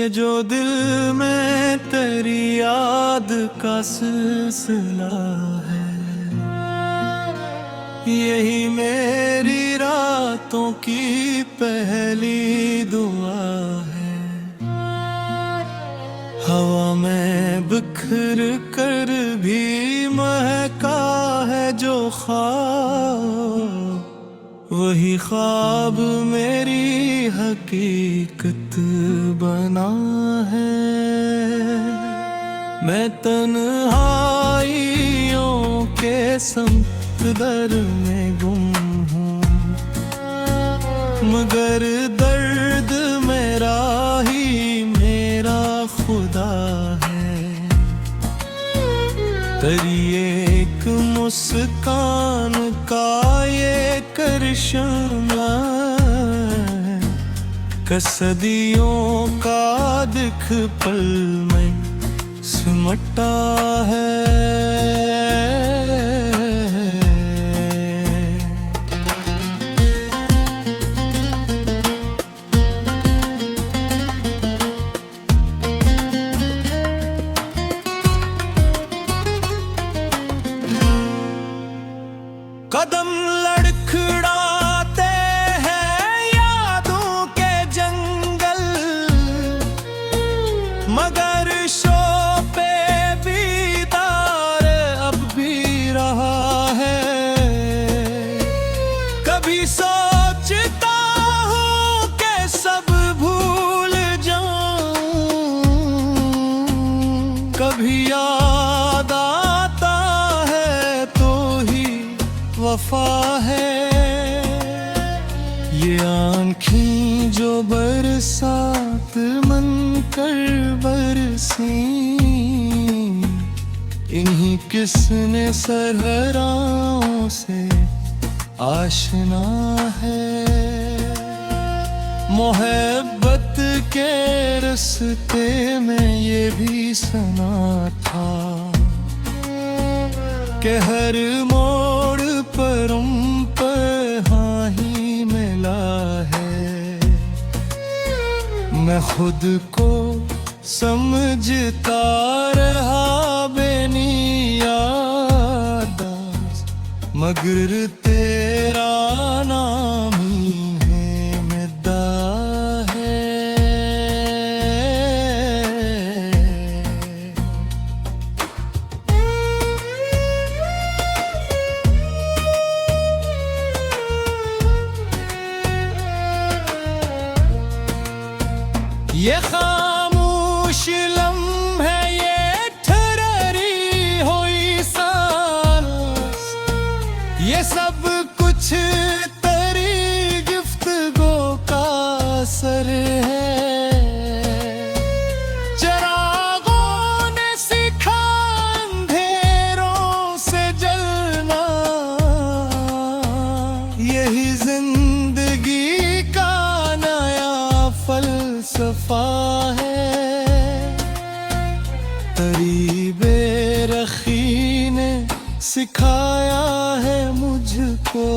ये जो दिल में तेरी याद का सिलसिला है, यही मेरी रातों की पहली दुआ है। हवा में बिखर कर भी महका है जो ख्वाब, वही ख्वाब मेरी हकीकत बना है। मैं तन्हाइयों के समंदर में गुम हूँ, मगर दर्द मेरा ही मेरा खुदा है। तेरी एक मुस्कान का ये करिश्मा है, सदियों का दिख पल में सिमटा है। कदम लड़खड़ाते हैं यादों के जंगल, मगर शोपे बीदार अब भी रहा है। कभी सोचता हूँ कि सब भूल जाऊं, कभी याद आता है तो ही वफा है। ये आँखें जो बरसात मन कर बरसी, इन्हीं किसने सरहराओं से आशना है। मोहब्बत के रास्ते में ये भी सना था कि हर मोड़ पर हाँ ही मिला है। मैं खुद को समझता रहा बेनियाद, मगर तेरा नाम ही है मिदा है। ये खामोश लम्हे, ये ठहरी हुई सांस, ये सब कुछ तेरी गुफ्तगू का असर है। चिरागों ने सिखा अंधेरों से जलना, यही जिंदगी का नया फलसफा है। तेरी बेरखी ने सिखाया है मुझको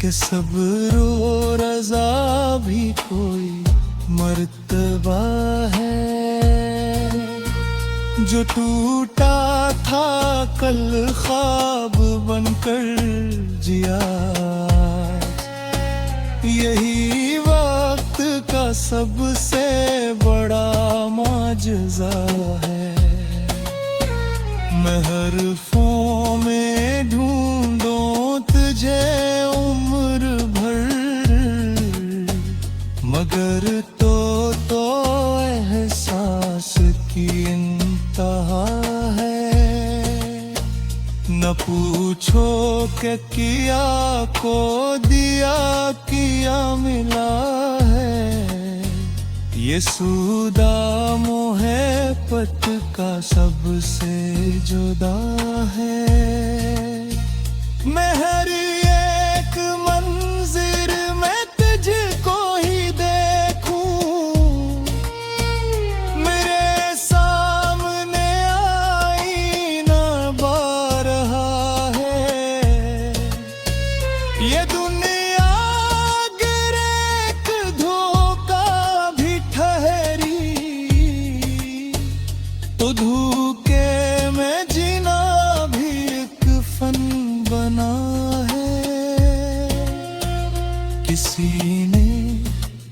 कि सब्र और रज़ा भी कोई मर्तबा है। जो टूटा था कल ख्वाब बनकर जिया, यही वक्त का सबसे बड़ा माजज़ा है। मैं हरफों में ढूंढूं तुझे उम्र भर, मगर तो एहसास की इंतहा है। न पूछो कि किया को दिया किया मिला है, ये सूदा मोहब्बत का सबसे जुदा है। मैं हर एक मंजिर में तुझको ही देखूं, मेरे सामने आईना बार रहा है। ये दुनिया गिरे एक धोखा भी किसी ने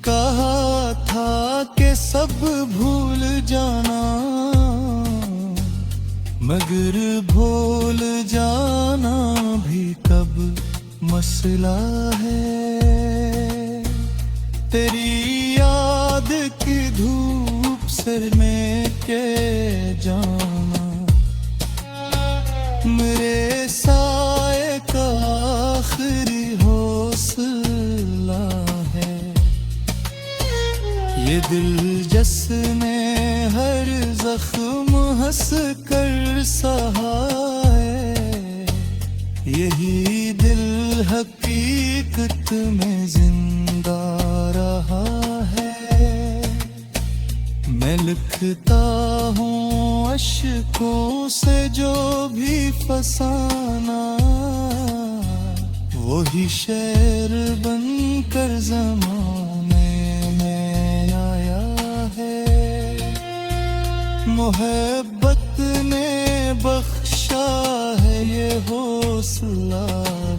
कहा था कि सब भूल जाना, मगर भूल जाना भी कब मसला है। तेरी याद की धूप से मैं के जाना, मेरे साए का आखिरी हौसला है। ये दिल जिसने हर जख्म हंस कर सहा है, यही दिल हकीकत में जिंदा रहा है। मैं लिखता हूँ अश्कों से जो भी फसाना, वही शेर बनकर ज़माने में आया है। मोहब्बत ने बख्शा है ये हौसला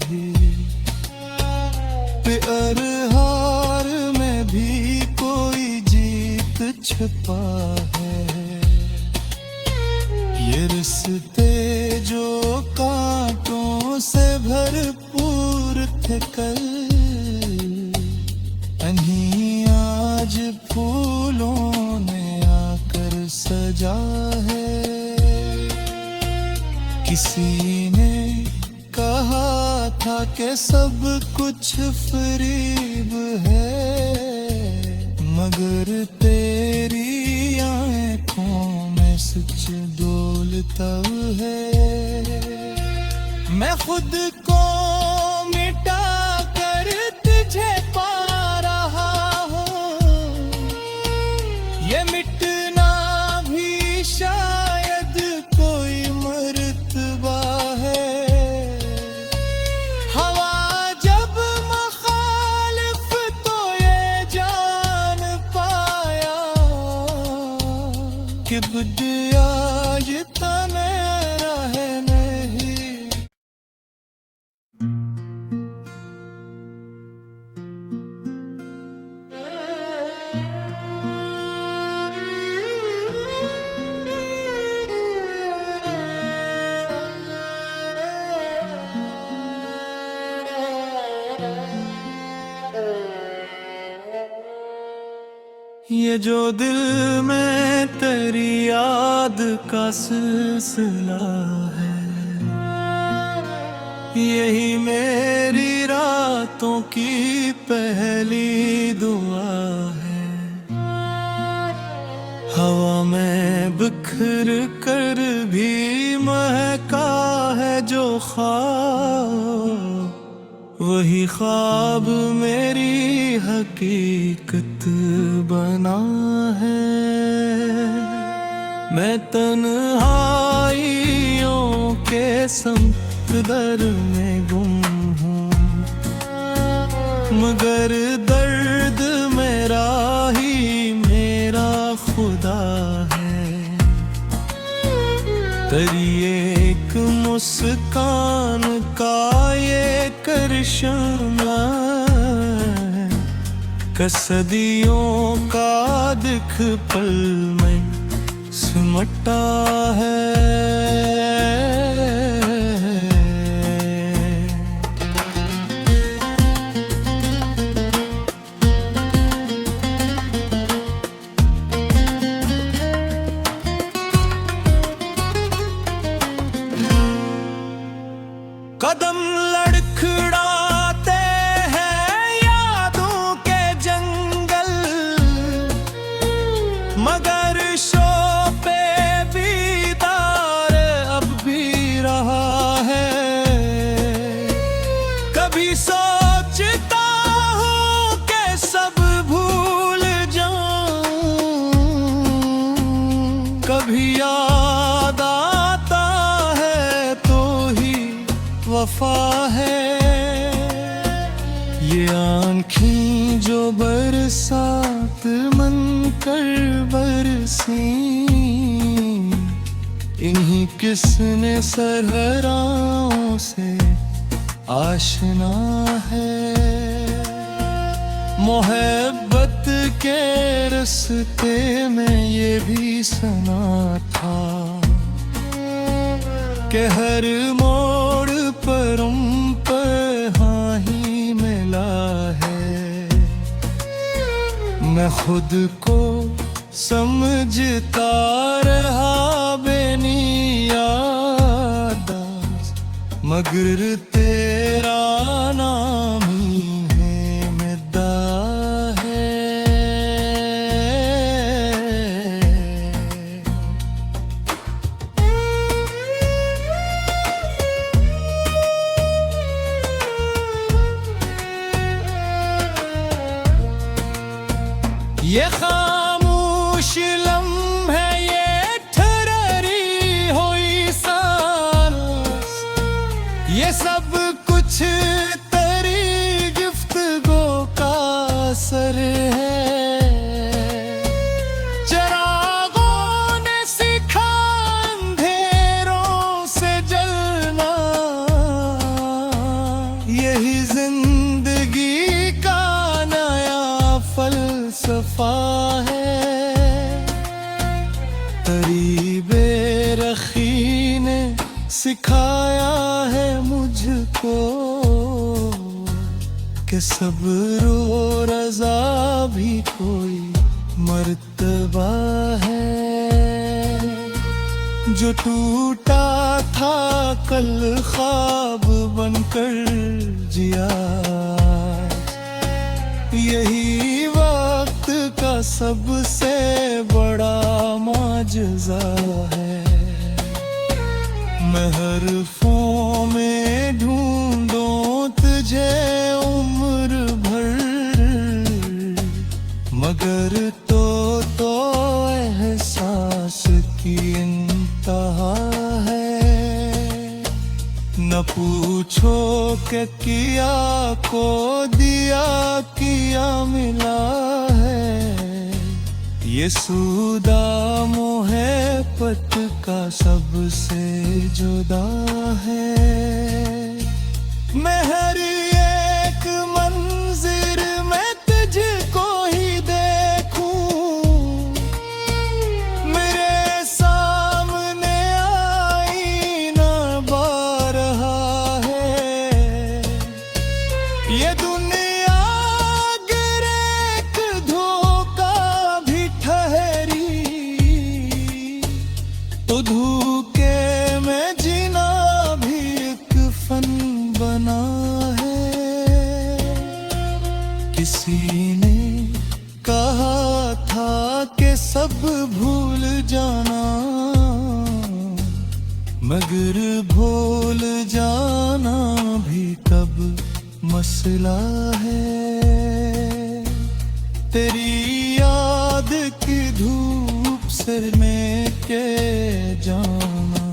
भी, प्यार हार में भी कोई जीत छुपा है। ये रिश्ते जो कांटों से भरपूर थे कल, इन्हीं आज फूलों ने आकर सजा है। किसी ने कहा था कि सब कुछ फरेब है, मगर तेरी आंखों में सच डोलता है। मैं खुद को मिटा कर तुझे पा रहा हूँ, ये मिटना भी शायद कोई मर्तबा है। हवा जब मुखालिफ तो ये जान पाया कि बुद्धिया ये तने रहे नहीं। ये जो दिल में तेरी याद का सिलसिला है, यही मेरी रातों की पहली दुआ है। हवा में बिखर कर भी महका है जो ख्वाब, वही ख्वाब मेरी हकीकत बना है। मैं तन्हाइयों के समंदर में गुम हूँ, मगर दर्द मेरा ही मेरा खुदा है। तेरी एक मुस्कान का ये करिश्मा है, कसदियों का दिख पल में सिमटा है। कदम लड़खड़ाते हैं यादों के जंगल, मगर शोपे बीदार अब भी रहा है। कभी सोचता हूँ कि सब भूल जाऊं, कभी याद आता है तो ही वफा है। ये आँखें जो बरसात मन कर बरसी, इन्हीं किसने सरहराओं से आशना है। मोहब्बत के रास्ते में ये भी सुना था कि हर मोड़ पर हाँ ही मिला है। मैं खुद को समझता रहा बेनियाद, मगर तेरा नाम ही है मिदा है। ये खामोश लम्हे, ये ठहरी हुई सांस, ये सब कुछ तेरी गुफ्तगू का असर है। चिरागों ने सीखा अंधेरों से जलना, यही जिंदगी का नया फलसफा है। तेरी बेरखी ने सिखाया है मुझको कि सब्र और रज़ा भी कोई मर्तबा है। जो टूटा था कल ख्वाब बनकर जिया, यही वक्त का सबसे बड़ा माजज़ा है। मैं हरफों में ढूंढूं तुझे उम्र भर, मगर तो एहसास की इंतहा है। न पूछो कि किया को दिया किया मिला है, ये सूदा मोहब्बत का सबसे जुदा है। मैं हर एक मंजिर में तुझको ही देखूं, मेरे सामने आईना बार रहा है। ये दुनिया अगर एक धोखा भी ठहरी, तो धोखे में जीना भी एक फन बना है। किसी ने कहा था कि सब भूल जाना, मगर भूल जाना भी कब मसला है। तेरी याद की धूप से मैं के जाना,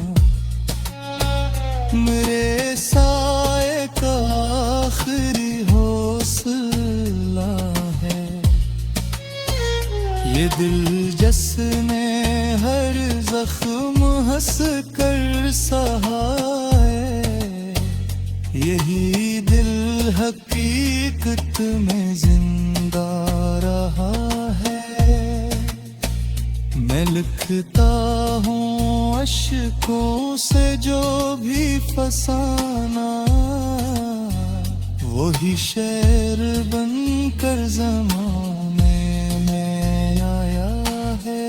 मेरे साए का आखिरी हौसला है। ये दिल जिसने हर जख्म हंस कर सहा है, यही दिल हकीकत में जिंदा रहा है। मैं लिखता हूँ अश्कों से जो भी फसाना, वही शेर बनकर ज़माने में आया है।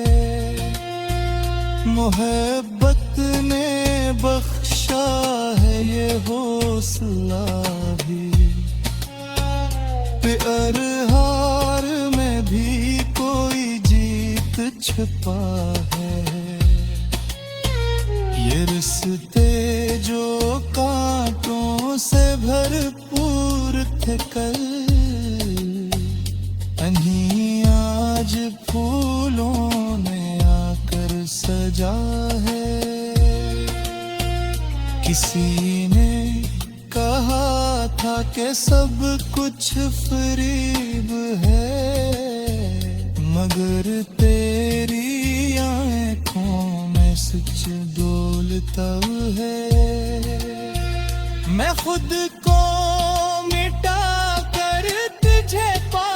मोहब्बत ने बख्शा है ये हौसला भी, प्यार हार में भी कोई जीत छुपा है। ये रिश्ते जो कांटों से भरपूर थे कल, इन्हीं आज फूलों ने आकर सजा है। किसी ने कहा था कि सब कुछ फरेब है, मगर तेरी आंखों में सच डोलता है। मैं खुद को मिटा कर तुझे पा